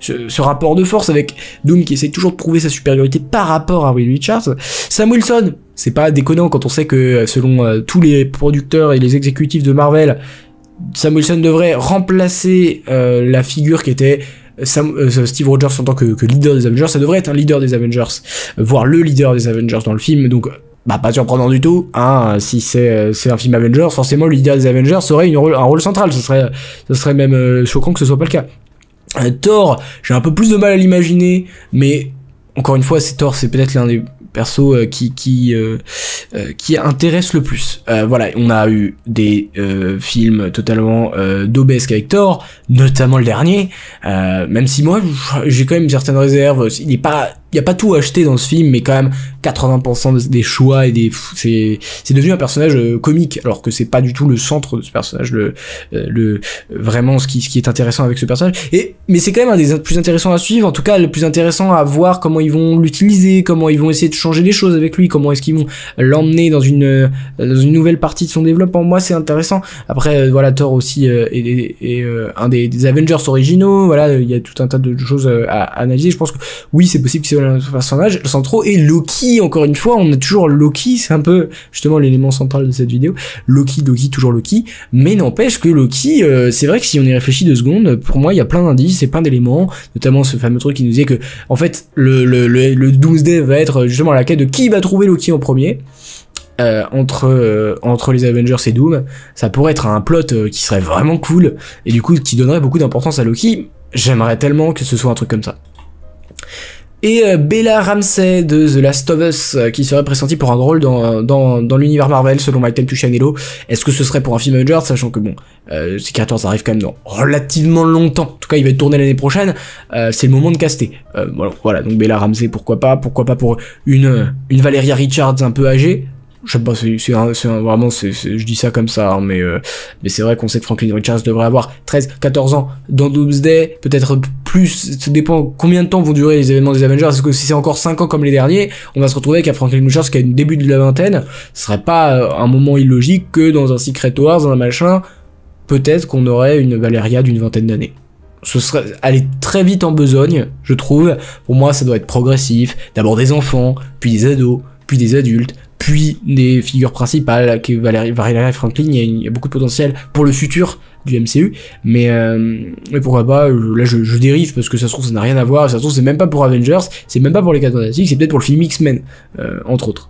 ce rapport de force avec Doom qui essaie toujours de prouver sa supériorité par rapport à Reed Richards. Sam Wilson, c'est pas déconnant quand on sait que selon tous les producteurs et les exécutifs de Marvel, Sam Wilson devrait remplacer la figure qui était Steve Rogers en tant que leader des Avengers, ça devrait être un leader des Avengers, voire le leader des Avengers dans le film, donc bah pas surprenant du tout, hein, si c'est un film Avengers, forcément le leader des Avengers aurait un rôle central, ce serait même choquant que ce soit pas le cas. Thor, j'ai un peu plus de mal à l'imaginer, mais encore une fois, Thor, c'est peut-être l'un des persos qui intéresse le plus. Voilà, on a eu des films totalement daubesques avec Thor, notamment le dernier, même si moi j'ai quand même certaines réserves. Il y a pas tout acheté dans ce film, mais quand même 80% des choix et c'est devenu un personnage comique, alors que c'est pas du tout le centre de ce personnage, vraiment ce qui est intéressant avec ce personnage. Mais c'est quand même un des plus intéressants à suivre, en tout cas le plus intéressant à voir comment ils vont l'utiliser, comment ils vont essayer de changer les choses avec lui, comment est-ce qu'ils vont l'emmener dans une nouvelle partie de son développement. Moi c'est intéressant. Après voilà, Thor aussi est un des Avengers originaux, voilà, il y a tout un tas de choses à analyser. Je pense que oui, c'est possible que c'est un personnage centraux. Et Loki, encore une fois, on a toujours Loki, c'est un peu justement l'élément central de cette vidéo. Loki, toujours Loki, mais n'empêche que Loki, c'est vrai que si on y réfléchit 2 secondes, pour moi il y a plein d'indices et plein d'éléments, notamment ce fameux truc qui nous disait que en fait le Doomsday va être justement à la quête de qui va trouver Loki en premier. Entre les Avengers et Doom, ça pourrait être un plot qui serait vraiment cool, et du coup qui donnerait beaucoup d'importance à Loki. J'aimerais tellement que ce soit un truc comme ça. Et Bella Ramsey de The Last of Us qui serait pressentie pour un rôle dans l'univers Marvel selon My Time to Shine Hello. Est-ce que ce serait pour un film Avengers, sachant que bon, Secret Wars arrive quand même dans relativement longtemps. En tout cas, il va être tourné l'année prochaine. C'est le moment de caster. Voilà, donc Bella Ramsey, pourquoi pas pour une Valeria Richards un peu âgée. Je sais pas, vraiment, je dis ça comme ça, hein, mais c'est vrai qu'on sait que Franklin Richards devrait avoir 13-14 ans dans Doomsday, peut-être plus, ça dépend combien de temps vont durer les événements des Avengers. Est-ce que si c'est encore 5 ans comme les derniers, on va se retrouver avec un Franklin Richards qui a une début de la vingtaine, ce serait pas un moment illogique que dans un Secret Wars, dans un machin, peut-être qu'on aurait une Valeria d'une vingtaine d'années. Ce serait aller très vite en besogne, je trouve. Pour moi, ça doit être progressif, d'abord des enfants, puis des ados, puis des adultes, puis des figures principales, qui Valeria Franklin, il y a beaucoup de potentiel pour le futur du MCU, mais pourquoi pas, là je dérive parce que ça se trouve ça n'a rien à voir, ça se trouve c'est même pas pour Avengers, c'est même pas pour les 4 Fantastiques, c'est peut-être pour le film X-Men, entre autres.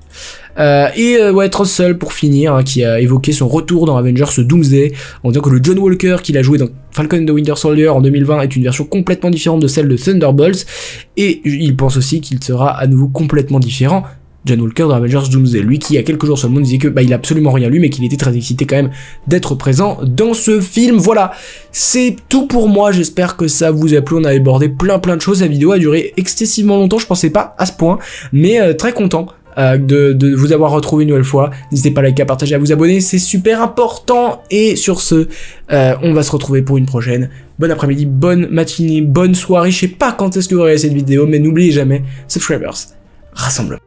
Wyatt Russell pour finir, hein, qui a évoqué son retour dans Avengers Doomsday, en disant que le John Walker qu'il a joué dans Falcon and the Winter Soldier en 2020 est une version complètement différente de celle de Thunderbolts, et il pense aussi qu'il sera à nouveau complètement différent. John Walker dans Avengers Doomsday, lui qui il y a quelques jours seulement disait que il a absolument rien lu mais qu'il était très excité quand même d'être présent dans ce film. Voilà, c'est tout pour moi, j'espère que ça vous a plu, on a abordé plein de choses, la vidéo a duré excessivement longtemps, je pensais pas à ce point, mais très content de vous avoir retrouvé une nouvelle fois. N'hésitez pas à liker, à partager, à vous abonner, c'est super important, et sur ce, on va se retrouver pour une prochaine. Bon après-midi, bonne matinée, bonne soirée, je sais pas quand est-ce que vous regardez cette vidéo, mais n'oubliez jamais, subscribers, rassemble.